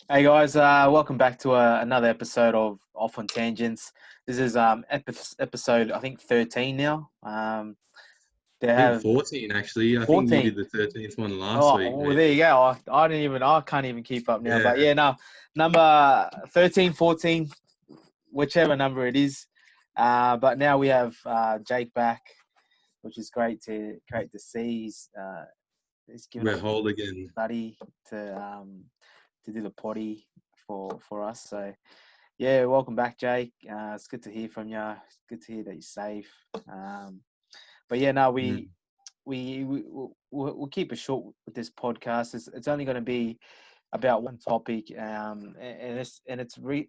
Hey guys, welcome back to another episode of Off on Tangents. This is episode I think 13 now. They I think have 14 actually. I think you 14. did the 13th one last Oh, week, well, there maybe. you go. I can't even keep up now. Yeah. But yeah, no, number 13, 14, whichever number it is. But now we have Jake back, which is great to see. He's given We're up whole again. study to do the potty for us. So yeah, welcome back, Jake. It's good to hear from you. It's good to hear that you're safe. But yeah, no, Mm. we'll keep it short with this podcast. It's only going to be about one topic, and it's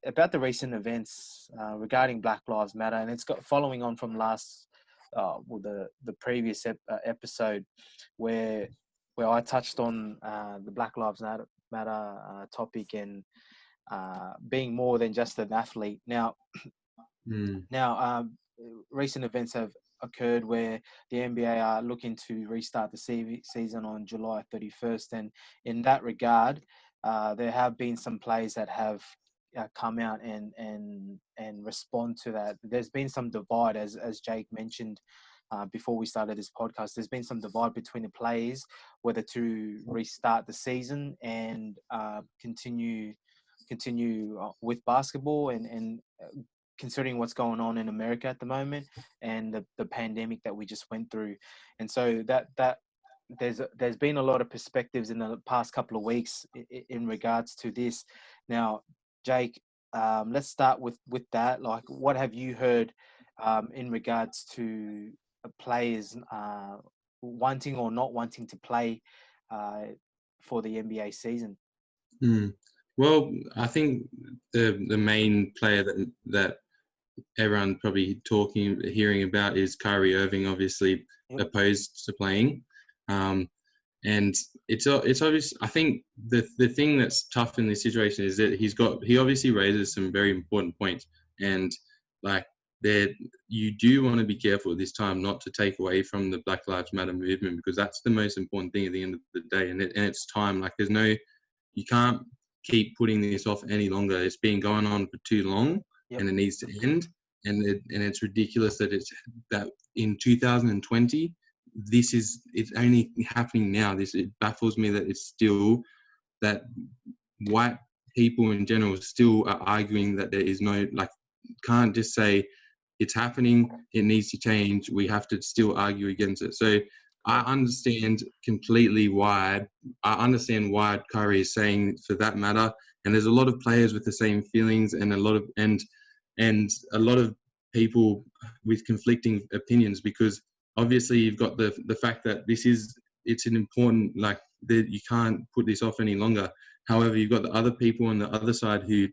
about the recent events regarding Black Lives Matter, and it's got following on from the previous episode where I touched on the Black Lives Matter topic and being more than just an athlete. Now, Mm. recent events have occurred where the NBA are looking to restart the season on July 31st, and in that regard, there have been some players that have come out and respond to that. There's been some divide, as Jake mentioned before we started this podcast. There's been some divide between the players whether to restart the season and continue with basketball and considering what's going on in America at the moment and the pandemic that we just went through. And so that there's been a lot of perspectives in the past couple of weeks in regards to this. Now, Jake, let's start with that. Like, what have you heard in regards to players wanting or not wanting to play for the NBA season? Mm. Well, I think the main player that everyone probably hearing about is Kyrie Irving, obviously Yep. opposed to playing. And it's obvious. I think the thing that's tough in this situation is that he obviously raises some very important points, and like there you do want to be careful this time not to take away from the Black Lives Matter movement, because that's the most important thing at the end of the day, and it's time. Like you can't keep putting this off any longer. It's been going on for too long, Yep. and it needs to end. And it's ridiculous that that in 2020 it's only happening now. It baffles me that it's still that white people in general still are arguing that there is no, like, can't just say it's happening, it needs to change, we have to still argue against it. So I understand completely why Kyrie is saying for that matter, and there's a lot of players with the same feelings and a lot of people with conflicting opinions, because obviously you've got the fact that it's an important, like, that you can't put this off any longer. However, you've got the other people on the other side who,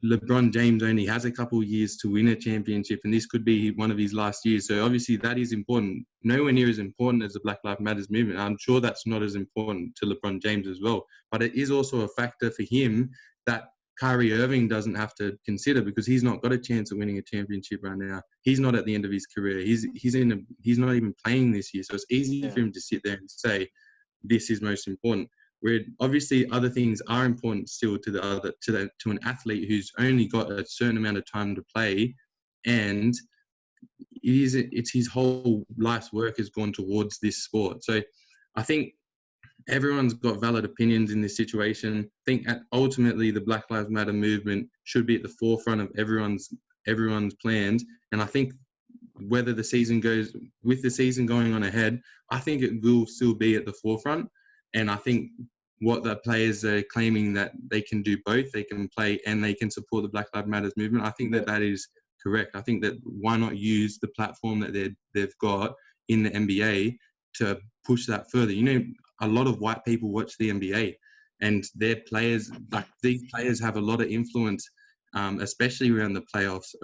Lebron James only has a couple of years to win a championship, and this could be one of his last years. So obviously that is important. Nowhere near as important as the Black Lives Matter movement. I'm sure that's not as important to LeBron James as well. But it is also a factor for him that Kyrie Irving doesn't have to consider, because he's not got a chance of winning a championship right now. He's not at the end of his career. He's not even playing this year. So it's easy for him to sit there and say, this is most important. Where obviously other things are important still to an athlete who's only got a certain amount of time to play, and it's his whole life's work has gone towards this sport. So I think everyone's got valid opinions in this situation. I think ultimately the Black Lives Matter movement should be at the forefront of everyone's plans, and I think whether the season going on ahead, I think it will still be at the forefront. And I think what the players are claiming, that they can do both, they can play and they can support the Black Lives Matter movement, I think that is correct. I think that why not use the platform that they've got in the NBA to push that further. A lot of white people watch the NBA, and their players, like, these players have a lot of influence, especially around the playoffs,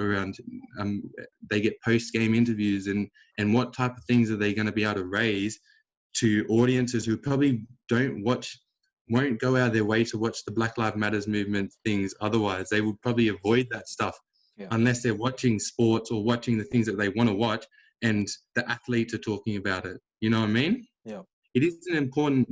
they get post-game interviews, and what type of things are they going to be able to raise to audiences who probably won't go out of their way to watch the Black Lives Matter movement things. Otherwise, they would probably avoid that stuff unless they're watching sports or watching the things that they want to watch and the athletes are talking about it. You know what I mean? Yeah. It is an important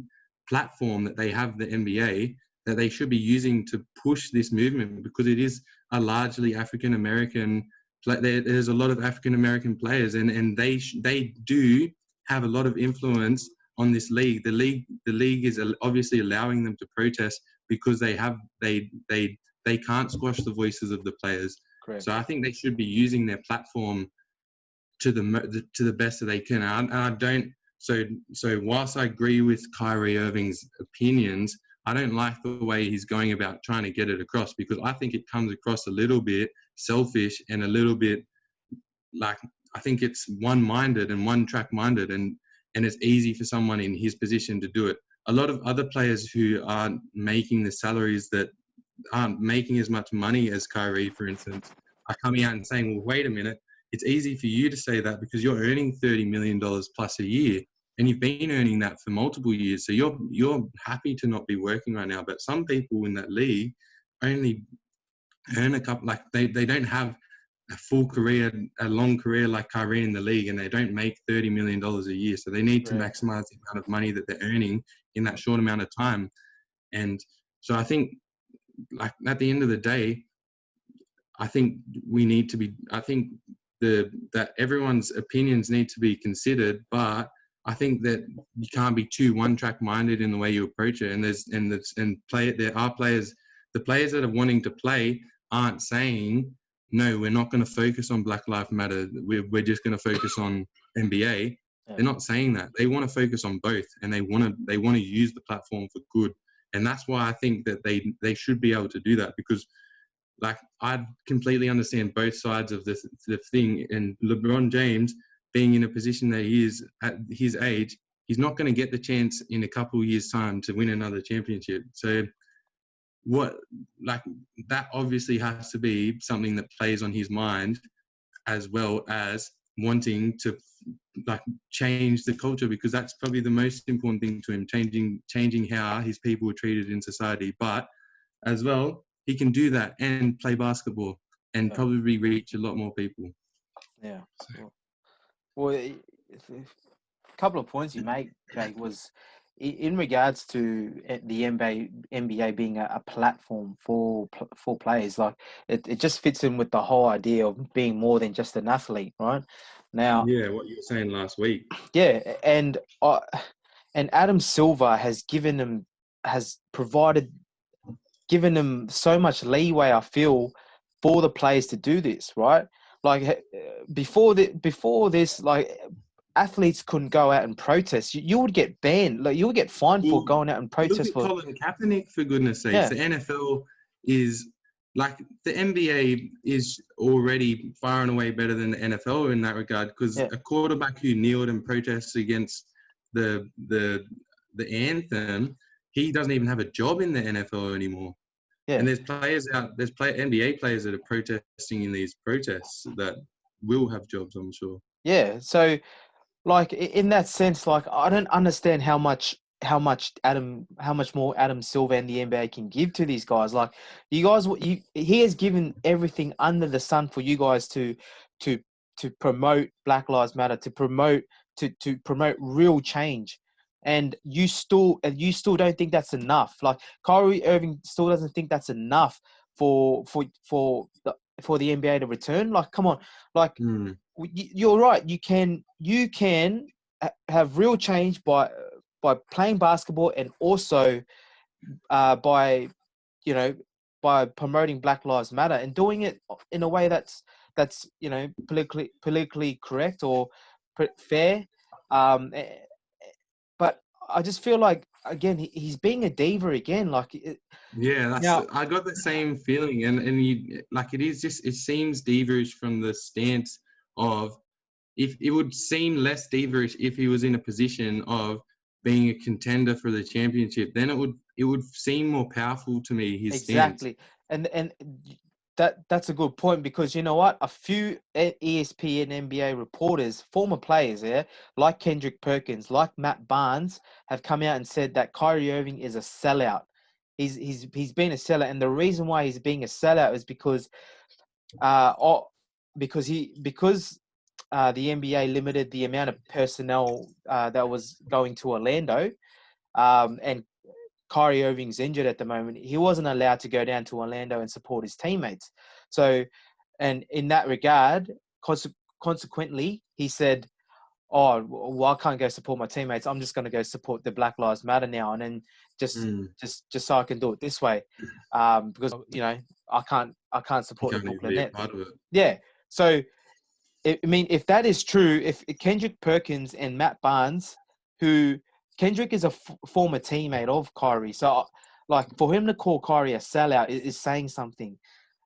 platform that they have, the NBA, that they should be using to push this movement, because it is a largely African American. There's a lot of African American players, and they do have a lot of influence on this league. The league is obviously allowing them to protest because they can't squash the voices of the players. Correct. So I think they should be using their platform to the best that they can. And I don't. So whilst I agree with Kyrie Irving's opinions, I don't like the way he's going about trying to get it across, because I think it comes across a little bit selfish and a little bit like, I think it's one-minded and one-track-minded, and it's easy for someone in his position to do it. A lot of other players who aren't making the salaries, that aren't making as much money as Kyrie, for instance, are coming out and saying, well, wait a minute, it's easy for you to say that because you're earning $30 million plus a year, and you've been earning that for multiple years. So you're happy to not be working right now. But some people in that league only earn a couple, like they don't have a full career, a long career like Kyrie in the league, and they don't make $30 million a year. So they need to maximize the amount of money that they're earning in that short amount of time. And so I think, like, at the end of the day, I think that everyone's opinions need to be considered, but I think that you can't be too one-track minded in the way you approach it. And there are players, the players that are wanting to play aren't saying, no, we're not going to focus on Black Lives Matter, we're just going to focus on NBA. Yeah. They're not saying that. They want to focus on both, and they want to use the platform for good. And that's why I think that they should be able to do that, because, like, I completely understand both sides of the thing. And LeBron James, being in a position that he is at his age, he's not going to get the chance in a couple of years' time to win another championship. So that obviously has to be something that plays on his mind, as well as wanting to, like, change the culture, because that's probably the most important thing to him, changing how his people are treated in society. But as well, he can do that and play basketball and probably reach a lot more people. Yeah. Well, a couple of points you make, Jake, was in regards to the NBA being a platform for players. Like, it just fits in with the whole idea of being more than just an athlete, right? Now, yeah, what you were saying last week. Yeah, and Adam Silver has given them so much leeway, I feel, for the players to do this, right? Like, before this, like, athletes couldn't go out and protest. You would get banned. Like, you would get fined for going out and protest. Look at Colin Kaepernick, for goodness sakes. Yeah. The NFL is, like, the NBA is already far and away better than the NFL in that regard, because a quarterback who kneeled and protested against the anthem, he doesn't even have a job in the NFL anymore. Yeah. And there's NBA players that are protesting in these protests that will have jobs, I'm sure. Yeah. So, like, in that sense, like, I don't understand how much more Adam Silver and the NBA can give to these guys. Like, you guys, he has given everything under the sun for you guys to promote Black Lives Matter, to promote real change. And you still don't think that's enough. Like, Kyrie Irving still doesn't think that's enough for the NBA to return. Like, come on, like, you're right. You can have real change by playing basketball, and also by promoting Black Lives Matter, and doing it in a way that's politically correct or fair. But I just feel like, again, he's being a diva again. Like, I got the same feeling, and it seems diva-ish from the stance of, if it would seem less diva-ish if he was in a position of being a contender for the championship, then it would seem more powerful to me, his exactly stance. And that's a good point, because you know what, a few ESPN NBA reporters, former players, like Kendrick Perkins, like Matt Barnes, have come out and said that Kyrie Irving is a sellout. He's been a sellout, and the reason why he's being a sellout is because the NBA limited the amount of personnel that was going to Orlando, and Kyrie Irving's injured at the moment, he wasn't allowed to go down to Orlando and support his teammates. So, and in that regard, consequently, he said, "Oh, well, I can't go support my teammates. I'm just going to go support the Black Lives Matter now, and then just so I can do it this way, because I can't He support the can't even Brooklyn be a Nets." part of it. Yeah. So, I mean, if that is true, if Kendrick Perkins and Matt Barnes, who Kendrick is a former teammate of Kyrie, so like for him to call Kyrie a sellout is saying something.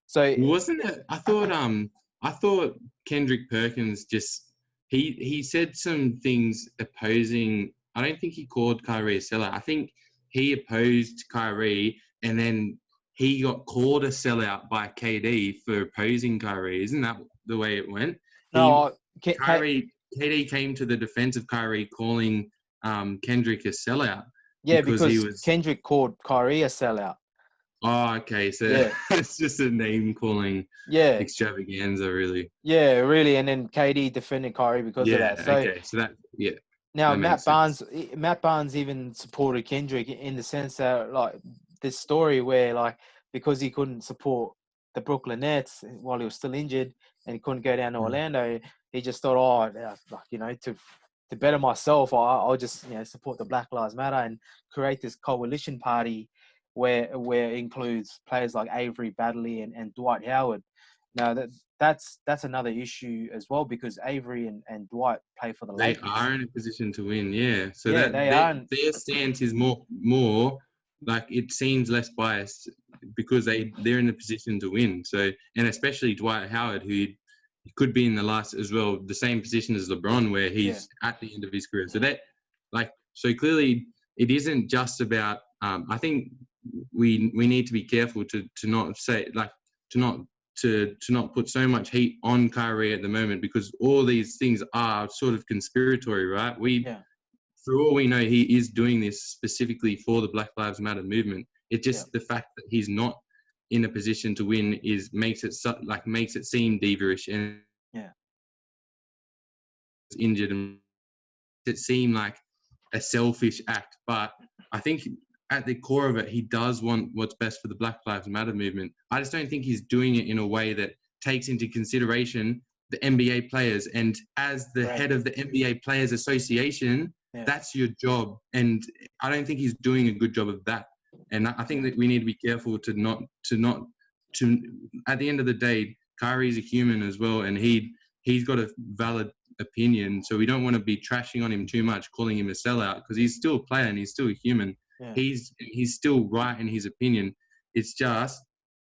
So Wasn't it? I thought Kendrick Perkins just he said some things opposing. I don't think he called Kyrie a sellout. I think he opposed Kyrie, and then he got called a sellout by KD for opposing Kyrie. Isn't that the way it went? no, KD came to the defense of Kyrie, calling Kendrick a sellout yeah, because he because was. Kendrick called Kyrie a sellout. Oh, okay. So Yeah, it's just a name calling yeah, extravaganza, really. yeah, really. And then KD defended Kyrie because of Yeah. that. So Okay. So now that makes sense. Matt Barnes even supported Kendrick in the sense that like this story where like because he couldn't support the Brooklyn Nets while he was still injured and he couldn't go down to Orlando, he just thought, oh, like to better myself, I'll just support the Black Lives Matter and create this coalition party where it includes players like Avery, Badley, and Dwight Howard. Now that's another issue as well because Avery and Dwight play for the They Lakers. are in a position to win. Yeah. So Yeah, that they are. their stance is more like it seems less biased because they're in a position to win. So and especially Dwight Howard, who could be in the last as well, the same position as LeBron, where he's at the end of his career. So so clearly it isn't just about. I think we need to be careful to not say like to not put so much heat on Kyrie at the moment because all these things are sort of conspiratory, right? For all we know, he is doing this specifically for the Black Lives Matter movement. It's just the fact that he's not in a position to win makes it seem diva-ish and injured and makes it seem like a selfish act. But I think at the core of it, he does want what's best for the Black Lives Matter movement. I just don't think he's doing it in a way that takes into consideration the NBA players. And as the head of the NBA Players Association, that's your job. And I don't think he's doing a good job of that. And I think that we need to be careful to not at the end of the day, Kyrie's a human as well. And he's got a valid opinion. So we don't want to be trashing on him too much, calling him a sellout because he's still a player and he's still a human. Yeah. He's still right in his opinion. It's just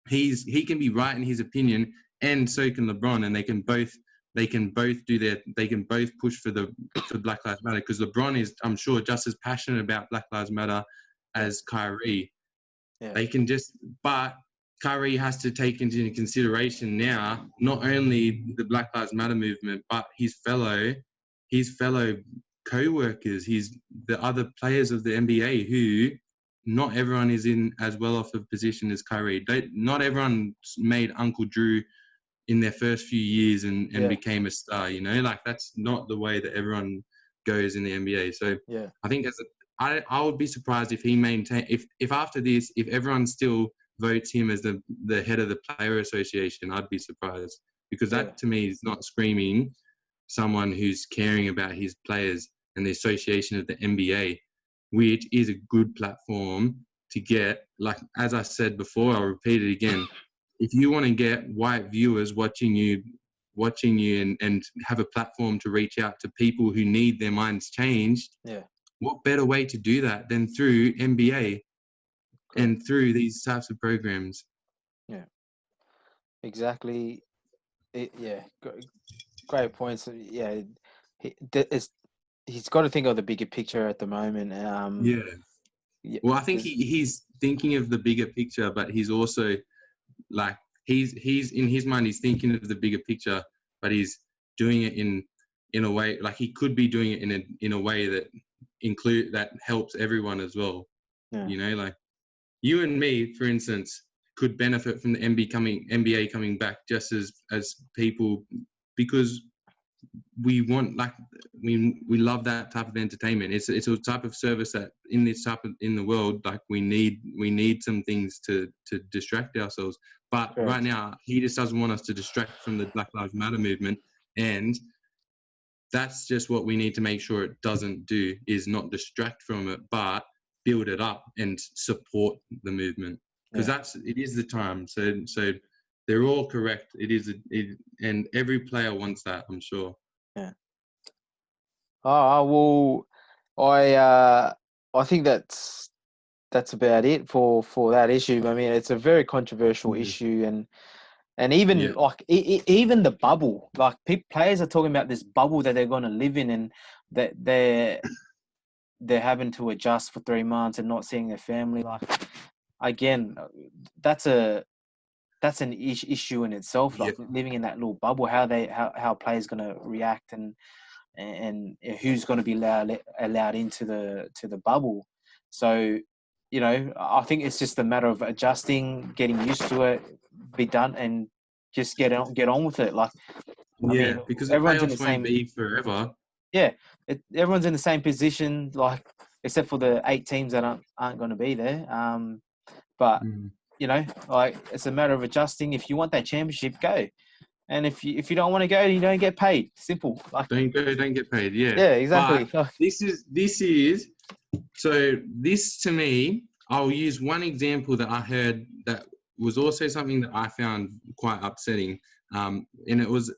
he can be right in his opinion, and so can LeBron, and they can both push for Black Lives Matter because LeBron is, I'm sure, just as passionate about Black Lives Matter as Kyrie. Yeah. But Kyrie has to take into consideration now not only the Black Lives Matter movement, but his fellow co-workers, the other players of the NBA who not everyone is in as well off a position as Kyrie. Not everyone made Uncle Drew in their first few years and became a star, like that's not the way that everyone goes in the NBA. So I think I would be surprised if he if after this, if everyone still votes him as the head of the player association, I'd be surprised because that to me is not screaming someone who's caring about his players and the association of the NBA, which is a good platform to get, like, as I said before, I'll repeat it again. If you want to get white viewers watching you and have a platform to reach out to people who need their minds changed, what better way to do that than through NBA and through these types of programs? Yeah, exactly. Great points. Yeah, he's got to think of the bigger picture at the moment. Well, I think he's thinking of the bigger picture, but he's also like he's in his mind he's thinking of the bigger picture, but he's doing it in a way like he could be doing it in a way that helps everyone as well. Like you and me, for instance, could benefit from the NBA coming back just as people because we want, like, we love that type of entertainment. It's a type of service that in the world, like, we need some things to distract ourselves. But Correct. right now, he just doesn't want us to distract from the Black Lives Matter movement, and that's just what we need to make sure it doesn't do, is not distract from it, but build it up and support the movement, because it is the time. So they're all correct. And every player wants that, I'm sure. Yeah. Oh, well, I think that's about it for that issue. I mean, it's a very controversial issue, and even like even the bubble, like players are talking about this bubble that they're going to live in, and that they're having to adjust for 3 months and not seeing their family. Like, again, that's an issue in itself. Like, living in that little bubble, how players going to react, and who's going to be allowed into the bubble. So, you know, I think it's just a matter of adjusting, getting used to it, be done, and just get on with it. Like, I mean, because the everyone's in the playoffs won't same. be forever. Yeah, everyone's in the same position, like, except for the 8 teams that aren't going to be there. But you know, like, it's a matter of adjusting. If you want that championship, go. And if you don't want to go, you don't get paid. Simple. Like, Don't go, don't get paid. Yeah. Yeah, exactly. But this is so this, to me, I'll use one example that I heard that was also something that I found quite upsetting. And it was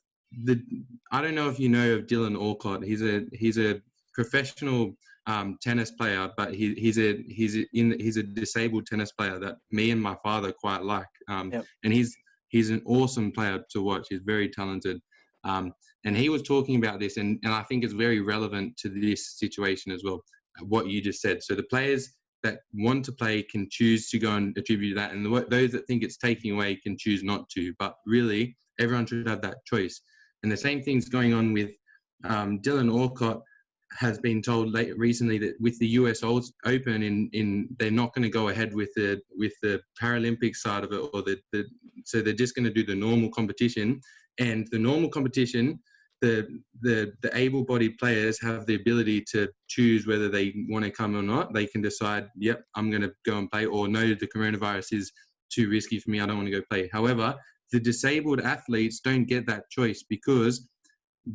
I don't know if you know of Dylan Alcott. He's a professional tennis player, but he's a disabled tennis player that me and my father quite like. And he's an awesome player to watch. He's very talented. And he was talking about this, and I think it's very relevant to this situation as well, what you just said. So the players that want to play can choose to go and attribute that, and those that think it's taking away can choose not to. But really, everyone should have that choice. And the same thing's going on with Dylan Alcott has been told recently that with the US Open, they're not going to go ahead with the Paralympic side of it, or so they're just going to do the normal competition. And the normal competition, the able-bodied players have the ability to choose whether they want to come or not. They can decide, yep, I'm going to go and play, or no, the coronavirus is too risky for me, I don't want to go play. However, the disabled athletes don't get that choice, because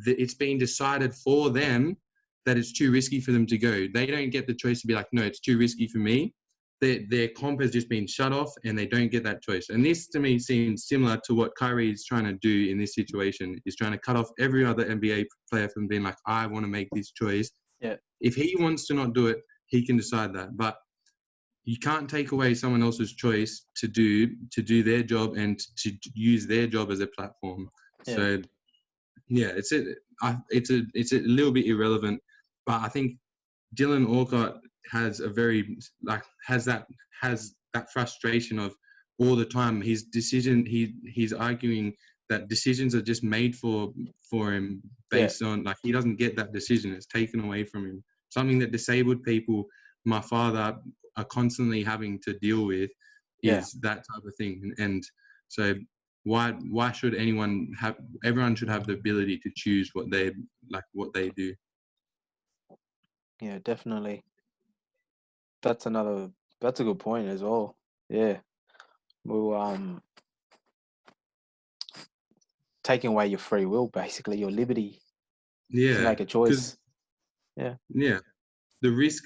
it's been decided for them that it's too risky for them to go. They don't get the choice to be like, no, it's too risky for me. Their comp has just been shut off, and they don't get that choice. And this, to me, seems similar to what Kyrie is trying to do in this situation. He's trying to cut off every other NBA player from being like, I want to make this choice. Yeah. If he wants to not do it, he can decide that. But you can't take away someone else's choice to do their job and to use their job as a platform. Yeah. So, yeah, it's a little bit irrelevant, but I think Dylan Alcott has that frustration of all the time. His decision, he's arguing that decisions are just made for him based on, like, he doesn't get that decision. It's taken away from him. Something that disabled people, my father, are constantly having to deal with is that type of thing. And so why should everyone should have the ability to choose what they do. Yeah, definitely. That's a good point as well. Yeah. Well, taking away your free will, basically, your liberty to make a choice. Yeah. The risk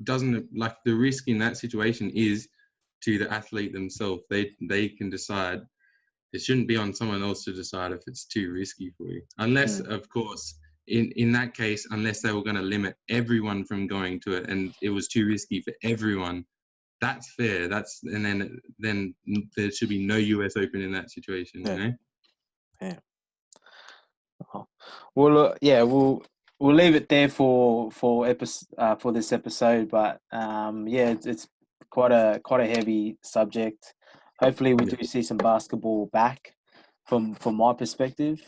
the risk in that situation is to the athlete themselves. They can decide. It shouldn't be on someone else to decide if it's too risky for you, unless, of course, in that case, unless they were going to limit everyone from going to it, and it was too risky for everyone. That's fair. And then there should be no US Open in that situation. You know. Yeah. Oh. Well, we'll leave it there for this episode. But it's quite a heavy subject. Hopefully, we do see some basketball back from my perspective.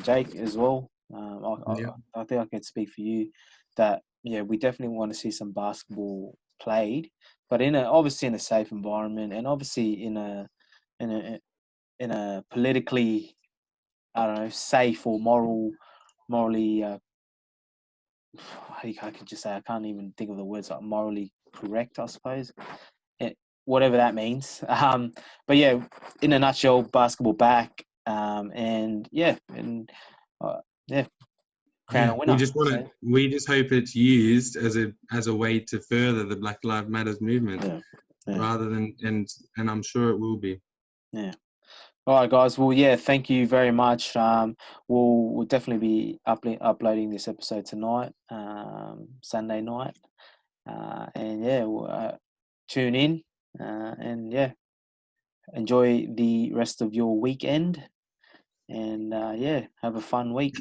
Jake as well. I think I can speak for you that we definitely want to see some basketball played, but obviously in a safe environment, and obviously in a politically, I don't know, safe or moral morally. I could just say I can't even think of the words like morally correct, I suppose. Whatever that means. But yeah, in a nutshell, basketball back. And yeah, crown Yeah, a winner. So, we just hope it's used as a way to further the Black Lives Matters movement, yeah, rather than and I'm sure it will be. yeah. All right, guys. Well, yeah, thank you very much. We'll definitely be uploading this episode tonight, Sunday night, and yeah, we'll, tune in, and yeah, enjoy the rest of your weekend, and yeah, have a fun week.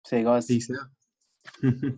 See you guys. Peace out.